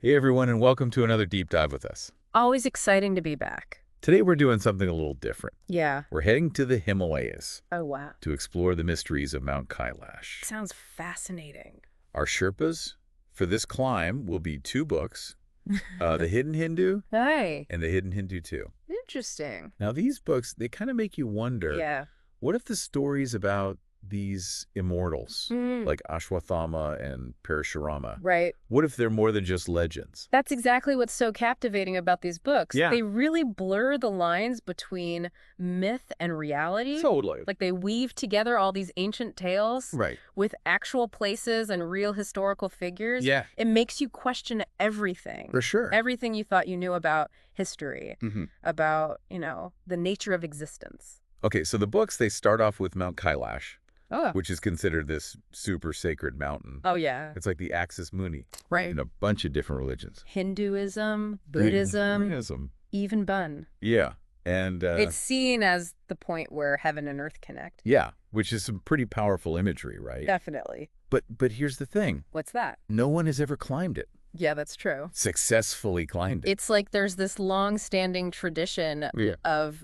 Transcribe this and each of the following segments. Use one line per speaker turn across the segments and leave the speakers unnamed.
Hey everyone, and welcome to another deep dive with us.
Always exciting to be back.
Today we're doing something a little different.
Yeah.
We're heading to the Himalayas
Oh, wow.
to explore the mysteries of Mount Kailash.
Sounds fascinating.
Our Sherpas for this climb will be two books, The Hidden Hindu
Hey.
and The Hidden Hindu 2.
Interesting.
Now these books, they kind of make you wonder,
Yeah.
what if the stories about these immortals,
Mm,
like Ashwatthama and Parashurama,
right.
what if they're more than just legends?
That's exactly what's so captivating about these books.
Yeah.
They really blur the lines between myth and reality.
Totally.
Like they weave together all these ancient tales
Right.
with actual places and real historical figures.
Yeah.
It makes you question everything.
For sure.
Everything you thought you knew about history,
Mm-hmm.
about, the nature of existence.
Okay, so the books, they start off with Mount Kailash,
Oh.
which is considered this super sacred mountain.
Oh, yeah.
It's like the Axis Muni
Right.
in a bunch of different religions.
Hinduism, Buddhism,
Buddhism.
even Bun.
Yeah. And
It's seen as the point where heaven and earth connect.
yeah, which is some pretty powerful imagery, right?
Definitely.
But here's the thing.
What's that?
No one has ever climbed it.
Yeah, that's true.
Successfully climbed it.
It's like there's this long-standing tradition
Yeah.
of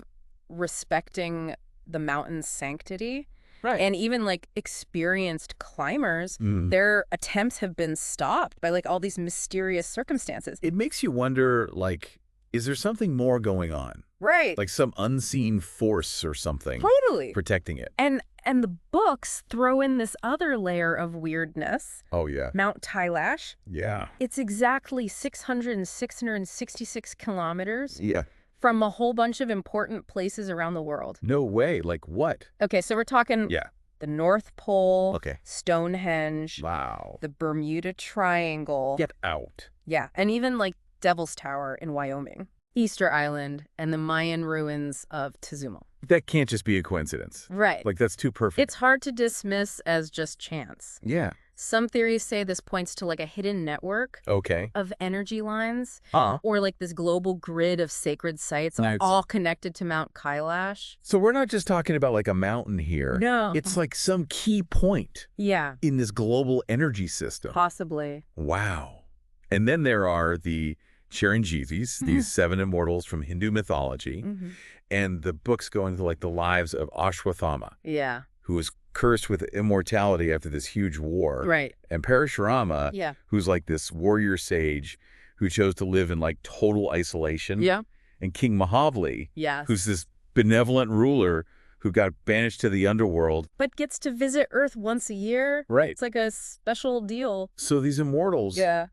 respecting the mountain's sanctity.
Right.
And even like experienced climbers,
Mm.
their attempts have been stopped by like all these mysterious circumstances.
It makes you wonder, like, is there something more going on?
Right.
Like some unseen force or something
Totally.
protecting it?
And the books throw in this other layer of weirdness.
Oh, yeah.
Mount Kailash.
Yeah.
It's exactly 600 and 666 kilometers
Yeah.
from a whole bunch of important places around the world.
No way. Like what?
Okay, so we're talking
Yeah.
the North Pole,
Okay.
Stonehenge,
Wow.
the Bermuda Triangle.
Get out.
Yeah, and even like Devil's Tower in Wyoming, Easter Island, and the Mayan ruins of Tezuma.
That can't just be a coincidence.
Right.
Like, that's too perfect.
It's hard to dismiss as just chance.
Yeah.
Some theories say this points to like a hidden network
Okay.
of energy lines,
Uh-huh.
or like this global grid of sacred sites
Nice.
all connected to Mount Kailash.
So we're not just talking about like a mountain here.
No.
It's like some key point
Yeah,
in this global energy system.
possibly.
Wow. And then there are the Chiranjeevis, these seven immortals from Hindu mythology.
Hmm.
And the books go into like the lives of Ashwatthama,
Yeah,
who was cursed with immortality after this huge war.
right.
And Parashurama,
Yeah.
who's like this warrior sage who chose to live in like total isolation.
Yeah.
And King Mahavali,
Yes.
who's this benevolent ruler who got banished to the underworld.
But gets to visit Earth once a year.
Right.
It's like a special deal.
So these immortals,
Yeah.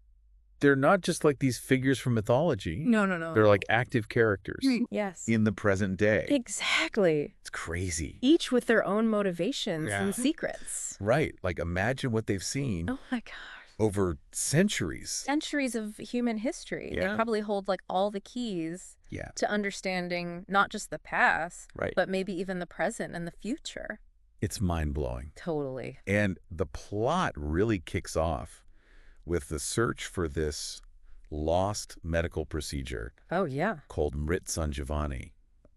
they're not just like these figures from mythology.
No, no, no.
They're like active characters
Yes.
in the present day.
Exactly.
It's crazy.
Each with their own motivations
Yeah.
and secrets.
Right. Like imagine what they've seen
Oh my gosh.
over centuries.
Centuries of human history.
Yeah.
They probably hold like all the keys
Yeah.
to understanding not just the past,
Right.
but maybe even the present and the future.
It's mind-blowing.
Totally.
And the plot really kicks off with the search for this lost medical procedure
Oh, yeah.
called Mrit Sanjivani.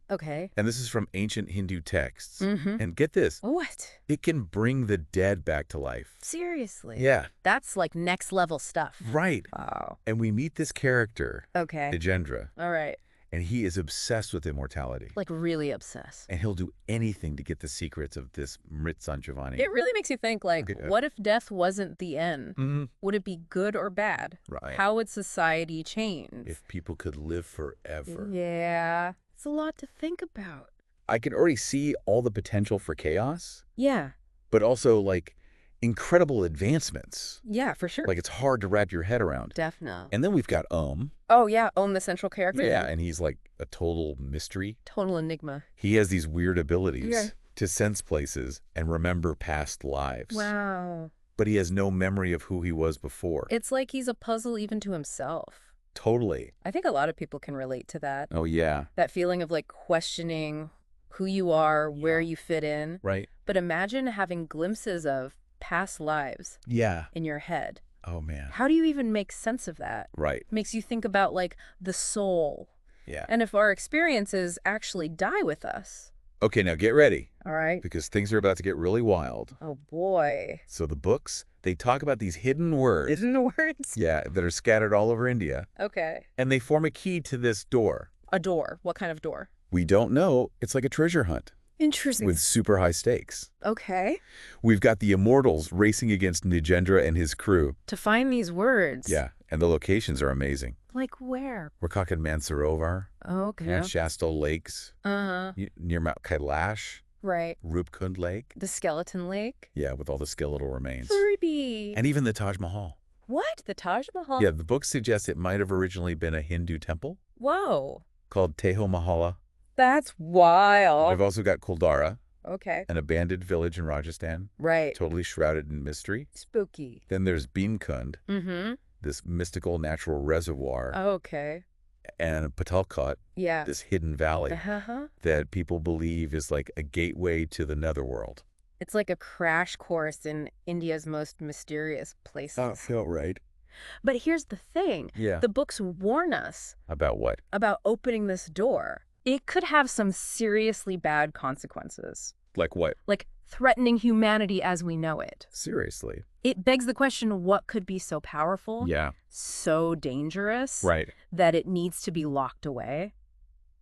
Okay.
And this is from ancient Hindu texts.
Mm-hmm.
And get this,
What?
it can bring the dead back to life.
Seriously?
Yeah,
That's like next level stuff.
right.
Wow.
And we meet this character,
Okay.
Nagendra,
All right.
and he is obsessed with immortality.
Like really obsessed.
And he'll do anything to get the secrets of this Mrit Sanjivani.
It really makes you think like,
Okay.
what if death wasn't the end?
Mhm.
Would it be good or bad?
Right.
How would society change?
If people could live forever.
Yeah. It's a lot to think about.
I can already see all the potential for chaos,
Yeah.
but also like incredible advancements.
Yeah, for sure.
Like it's hard to wrap your head around.
Definitely.
And then we've got
Oh, yeah. Own the central character.
Yeah, and he's like a total mystery.
Total enigma.
He has these weird abilities
Yeah.
to sense places and remember past lives.
Wow.
But he has no memory of who he was before.
It's like he's a puzzle even to himself.
Totally.
I think a lot of people can relate to that.
Oh, yeah.
That feeling of like questioning who you are, where you fit in.
Right?
But imagine having glimpses of past lives
Yeah.
in your head.
Oh, man.
How do you even make sense of that?
Right.
Makes you think about like the soul.
Yeah.
And if our experiences actually die with us,
Okay, now get ready,
All right.
because things are about to get really wild.
Oh, boy.
So the books, they talk about these hidden words.
Hidden words?
Yeah, that are scattered all over India.
Okay.
And they form a key to this door.
A door. What kind of door?
We don't know. It's like a treasure hunt
Interesting.
with super high stakes.
Okay.
We've got the immortals racing against Nagendra and his crew.
To find these words.
Yeah, and the locations are amazing.
Like where?
We're talking Mansarovar,
Okay.
Shasta Lakes,
Uh-huh.
near Mount Kailash,
Right.
Rupkund Lake.
The skeleton lake.
Yeah, with all the skeletal remains.
Creepy.
And even the Taj Mahal.
What? The Taj Mahal?
Yeah, the book suggests it might have originally been a Hindu temple
Whoa.
called Teho Mahala.
That's wild.
We've also got Kuldara,
Okay.
an abandoned village in Rajasthan,
Right.
totally shrouded in mystery.
Spooky.
Then there's Bhimkund,
Mm-hmm.
this mystical natural reservoir,
Okay.
and Patalkot,
Yeah.
this hidden valley
Uh-huh.
that people believe is like a gateway to the netherworld.
It's like a crash course in India's most mysterious places.
felt right.
But here's the thing.
Yeah.
The books warn us
About what?
about opening this door. It could have some seriously bad consequences,
Like what?
like threatening humanity as we know it.
Seriously.
It begs the question, what could be so powerful,
Yeah.
so dangerous,
Right.
that it needs to be locked away?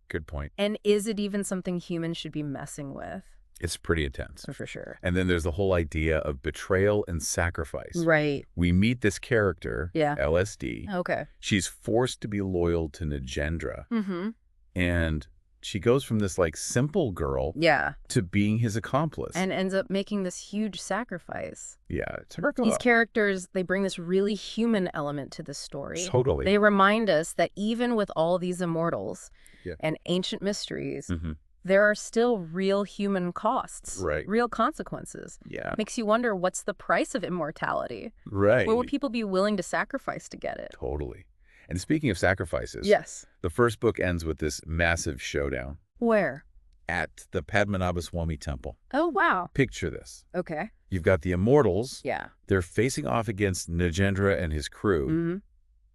Good point.
And is it even something humans should be messing with?
It's pretty intense.
For sure.
And then there's the whole idea of betrayal and sacrifice.
Right.
We meet this character,
Yeah.
LSD.
Okay.
She's forced to be loyal to Nagendra.
Mm-hmm.
And she goes from this like simple girl
Yeah.
to being his accomplice.
And ends up making this huge sacrifice.
yeah, it's her
These characters, they bring this really human element to the story.
Totally.
They remind us that even with all these immortals
Yeah.
and ancient mysteries,
Mm-hmm.
there are still real human costs,
Right.
real consequences.
Yeah.
Makes you wonder, what's the price of immortality?
Right.
What would people be willing to sacrifice to get it?
Totally. And speaking of sacrifices,
Yes.
the first book ends with this massive showdown
Where?
at the Padmanabhaswamy temple.
Oh, wow.
Picture this.
Okay.
You've got the immortals.
Yeah.
They're facing off against Nagendra and his crew,
Mm-hmm.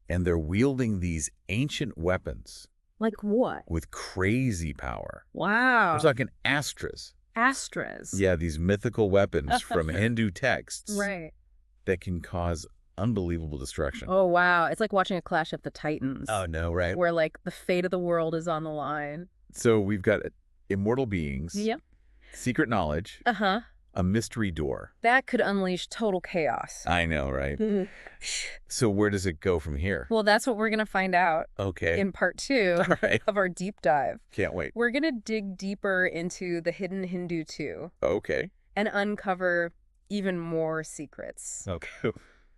and they're wielding these ancient weapons
Like what?
with crazy power.
Wow.
We're talking astras.
Astras.
Yeah, these mythical weapons from Hindu texts
Right.
that can cause unbelievable destruction.
Oh, wow. It's like watching a Clash of the Titans.
Oh, no, right?
Where, like, the fate of the world is on the line.
So we've got immortal beings,
Yep.
secret knowledge,
Uh-huh.
a mystery door.
That could unleash total chaos.
I know, right? So where does it go from here?
Well, that's what we're going to find out
Okay.
in part 2
All right.
of our deep dive.
Can't wait.
We're going to dig deeper into the hidden Hindu too
Okay.
and uncover even more secrets
Okay.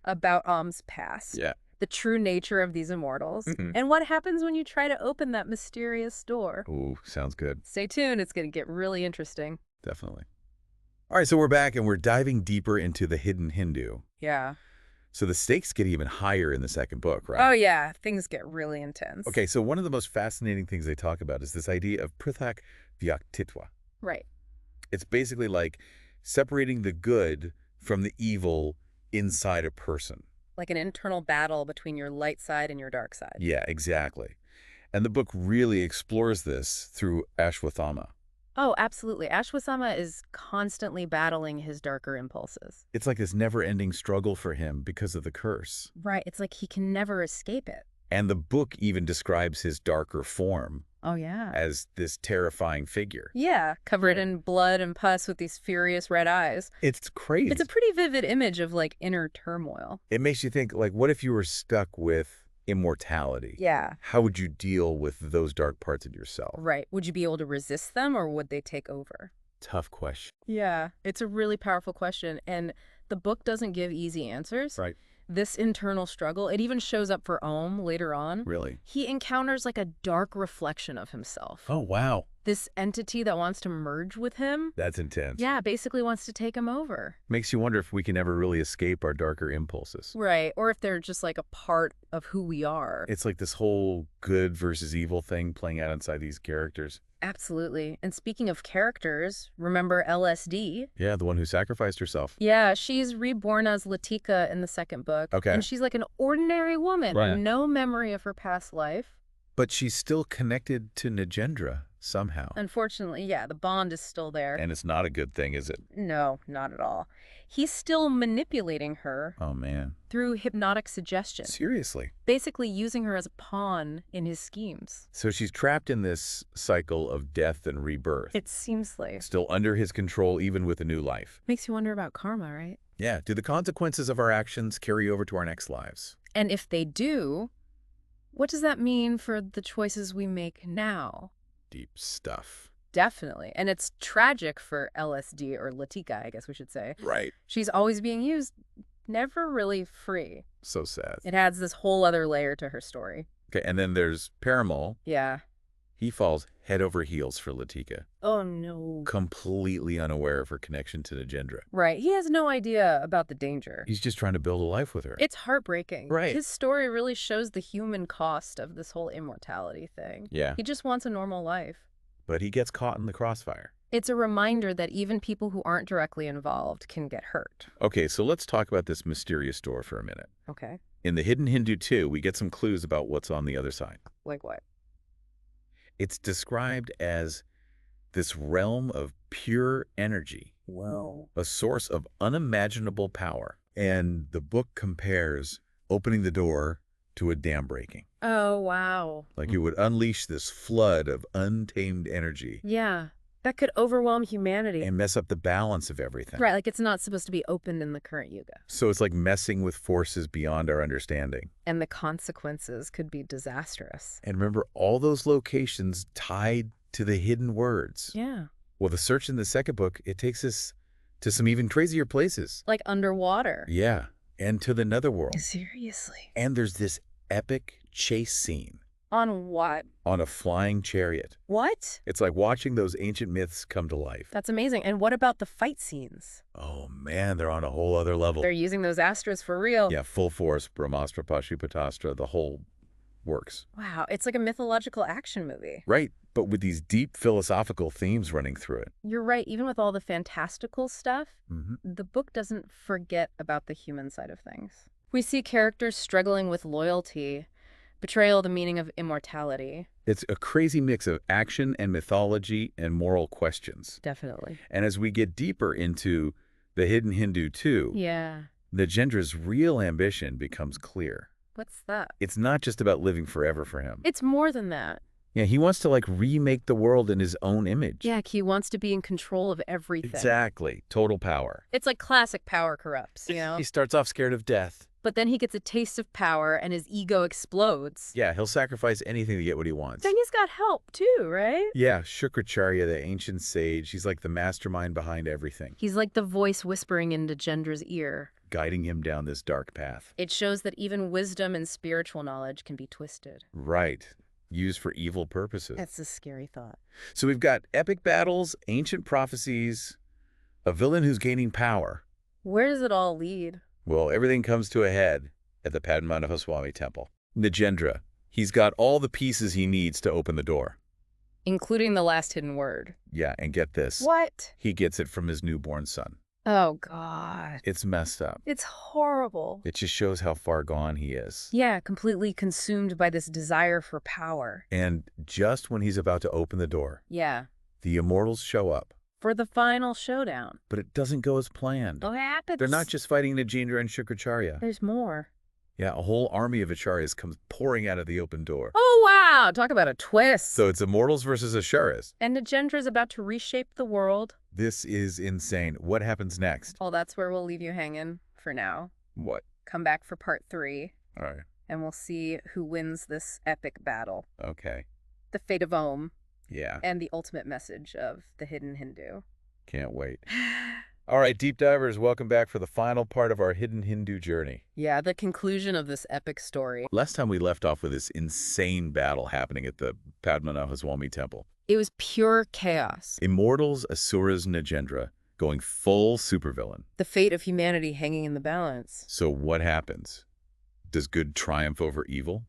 about Om's past,
Yeah.
the true nature of these immortals,
Mhm.
and what happens when you try to open that mysterious door.
Ooh, sounds good.
Stay tuned. It's going to get really interesting.
Definitely. All right, so we're back and we're diving deeper into the hidden Hindu.
Yeah.
So the stakes get even higher in the second book, right?
Oh, yeah. Things get really intense.
Okay, so one of the most fascinating things they talk about is this idea of prithak vyaktitva.
Right.
It's basically like separating the good from the evil inside a person.
Like an internal battle between your light side and your dark side.
Yeah, exactly. And the book really explores this through Ashwathama.
Oh, absolutely. Ashwasama is constantly battling his darker impulses.
It's like this never-ending struggle for him because of the curse.
Right. It's like he can never escape it.
And the book even describes his darker form
Oh, yeah.
as this terrifying figure.
Yeah, covered in blood and pus with these furious red eyes.
It's crazy.
It's a pretty vivid image of, like, inner turmoil.
It makes you think, like, what if you were stuck with immortality?
Yeah.
How would you deal with those dark parts of yourself?
Right. Would you be able to resist them, or would they take over?
Tough question.
Yeah, it's a really powerful question, and the book doesn't give easy answers.
Right.
This internal struggle, it even shows up for Om later on.
Really?
He encounters like a dark reflection of himself.
Oh, wow.
This entity that wants to merge with him.
That's intense.
Yeah, basically wants to take him over.
Makes you wonder if we can ever really escape our darker impulses.
Right, or if they're just like a part of who we are.
It's like this whole good versus evil thing playing out inside these characters.
Absolutely. And speaking of characters, remember LSD?
Yeah, the one who sacrificed herself.
Yeah, she's reborn as Latika in the second book.
Okay.
And she's like an ordinary woman,
Right.
no memory of her past life.
But she's still connected to Nagendra somehow.
Unfortunately, yeah, the bond is still there.
And it's not a good thing, is it?
No, not at all. He's still manipulating her
Oh, man.
through hypnotic suggestion,
Seriously.
basically using her as a pawn in his schemes.
So she's trapped in this cycle of death and rebirth.
It seems like.
Still under his control, even with a new life.
Makes you wonder about karma, right?
Yeah. Do the consequences of our actions carry over to our next lives?
And if they do, what does that mean for the choices we make now?
Deep stuff.
Definitely. And it's tragic for LSD, or Latika, I guess we should say.
Right.
She's always being used, never really free.
So sad.
It adds this whole other layer to her story.
Okay, and then there's Paramal.
Yeah.
He falls head over heels for Latika,
Oh, no.
completely unaware of her connection to Nagendra.
Right. He has no idea about the danger.
He's just trying to build a life with her.
It's heartbreaking.
Right.
His story really shows the human cost of this whole immortality thing.
Yeah,
He just wants a normal life.
but he gets caught in the crossfire.
It's a reminder that even people who aren't directly involved can get hurt.
Okay, so let's talk about this mysterious door for a minute.
Okay.
In The Hidden Hindu 2, we get some clues about what's on the other side.
Like what?
It's described as this realm of pure energy,
Whoa.
a source of unimaginable power. And the book compares opening the door to a dam breaking.
Oh, wow.
Like it would unleash this flood of untamed energy
Yeah. That could overwhelm humanity.
and mess up the balance of everything.
Right, like it's not supposed to be opened in the current yuga.
So it's like messing with forces beyond our understanding.
And the consequences could be disastrous.
And remember, all those locations tied to the hidden words.
Yeah.
Well, the search in the second book, it takes us to some even crazier places.
Like underwater.
Yeah, and to the netherworld.
Seriously.
And there's this epic chase scene
On what?
on a flying chariot.
What?
It's like watching those ancient myths come to life.
That's amazing. And what about the fight scenes?
Oh man, they're on a whole other level.
They're using those astras for real.
Yeah, full force, Brahmastra, Pashupatastra, the whole works.
Wow, it's like a mythological action movie.
Right, but with these deep philosophical themes running through it.
You're right, even with all the fantastical stuff,
Mm-hmm.
the book doesn't forget about the human side of things. We see characters struggling with loyalty, betrayal, the meaning of immortality.
It's a crazy mix of action and mythology and moral questions.
Definitely.
And as we get deeper into The Hidden Hindu 2,
Yeah.
Nagendra's real ambition becomes clear.
What's that?
It's not just about living forever for him.
It's more than that.
Yeah, he wants to like remake the world in his own image.
Yeah, he wants to be in control of everything.
Exactly. Total power.
It's like classic power corrupts, you know?
He starts off scared of death.
But then he gets a taste of power and his ego explodes.
Yeah, he'll sacrifice anything to get what he wants.
Then he's got help too, right?
Yeah, Shukracharya, the ancient sage, he's like the mastermind behind everything,
He's like the voice whispering into Gendra's ear.
guiding him down this dark path.
It shows that even wisdom and spiritual knowledge can be twisted.
Right. Used for evil purposes.
That's a scary thought.
So we've got epic battles, ancient prophecies, a villain who's gaining power.
Where does it all lead?
Well, everything comes to a head at the Padmanabhaswamy temple. Nagendra, he's got all the pieces he needs to open the door.
Including the last hidden word.
Yeah, and get this.
What?
He gets it from his newborn son.
Oh, God.
It's messed up.
It's horrible.
It just shows how far gone he is.
Yeah, completely consumed by this desire for power.
And just when he's about to open the door,
Yeah.
the immortals show up.
For the final showdown.
But it doesn't go as planned.
What happens?
They're not just fighting Nagendra and Shukracharya.
There's more.
Yeah, a whole army of Acharyas comes pouring out of the open door.
Oh, wow. Talk about a twist.
So it's immortals versus Acharyas.
And Nagendra's about to reshape the world.
This is insane. What happens next?
Well, that's where we'll leave you hanging for now.
What?
Come back for part 3,
All right.
and we'll see who wins this epic battle.
Okay.
The fate of Om,
Yeah.
and the ultimate message of the hidden Hindu.
Can't wait. All right, deep divers, welcome back for the final part of our hidden Hindu journey.
Yeah, the conclusion of this epic story.
Last time we left off with this insane battle happening at the Padmanabhaswamy temple.
It was pure chaos.
Immortals, Asuras, Nagendra going full supervillain.
The fate of humanity hanging in the balance.
So what happens? Does good triumph over evil?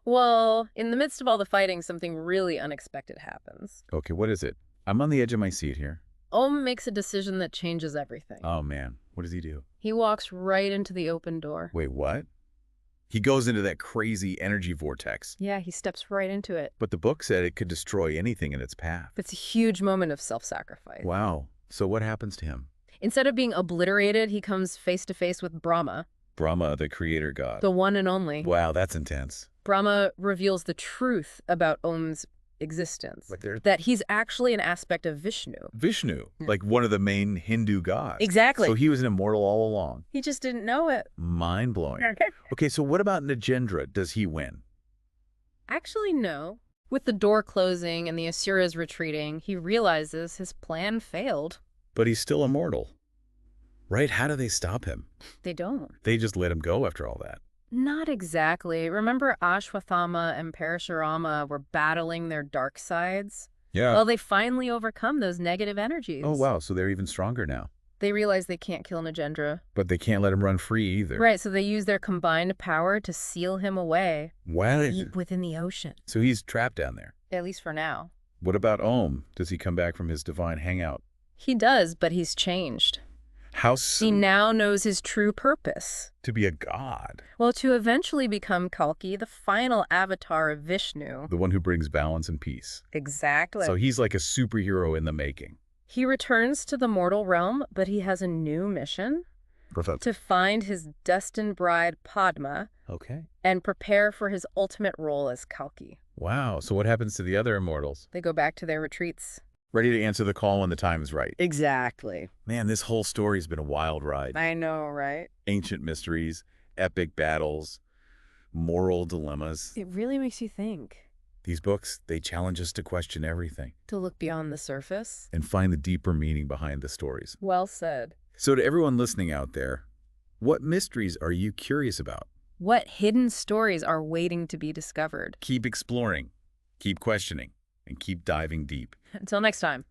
Well, in the midst of all the fighting, something really unexpected happens.
Okay, what is it? I'm on the edge of my seat here.
Om makes a decision that changes everything.
Oh man, what does he do?
He walks right into the open door.
Wait, what? He goes into that crazy energy vortex.
Yeah, he steps right into it.
But the book said it could destroy anything in its path.
It's a huge moment of self-sacrifice.
Wow. So what happens to him?
Instead of being obliterated, he comes face to face with Brahma,
Brahma, the creator god.
the one and only.
Wow, that's intense.
Brahma reveals the truth about Om's existence,
Like there's
that he's actually an aspect of Vishnu.
Vishnu, like one of the main Hindu gods.
Exactly.
So he was an immortal all along.
He just didn't know it.
Mind-blowing. Okay, so what about Nagendra? Does he win?
Actually, no. With the door closing and the Asuras retreating, he realizes his plan failed.
But he's still immortal. Right? How do they stop him?
They don't.
They just let him go after all that.
Not exactly. Remember Ashwathama and Parashurama were battling their dark sides?
Yeah.
Well, they finally overcome those negative energies.
Oh, wow. So they're even stronger now.
They realize they can't kill Nagendra.
But they can't let him run free either.
Right, so they use their combined power to seal him away
Wow.
deep within the ocean.
So he's trapped down there.
At least for now.
What about Om? Does he come back from his divine hangout?
He does, but he's changed.
How
He now knows his true purpose.
to be a god?
Well, to eventually become Kalki, the final avatar of Vishnu.
The one who brings balance and peace.
Exactly.
So he's like a superhero in the making.
He returns to the mortal realm, but he has a new mission: to find his destined bride Padma
Okay.
and prepare for his ultimate role as Kalki.
Wow. So what happens to the other immortals?
They go back to their retreats.
Ready to answer the call when the time is right.
Exactly.
Man, this whole story's been a wild ride.
I know, right?
Ancient mysteries, epic battles, moral dilemmas.
It really makes you think.
These books, they challenge us to question everything
To look beyond the surface.
and find the deeper meaning behind the stories.
Well said.
So to everyone listening out there, what mysteries are you curious about?
What hidden stories are waiting to be discovered?
Keep exploring, keep questioning, and keep diving deep.
Until next time.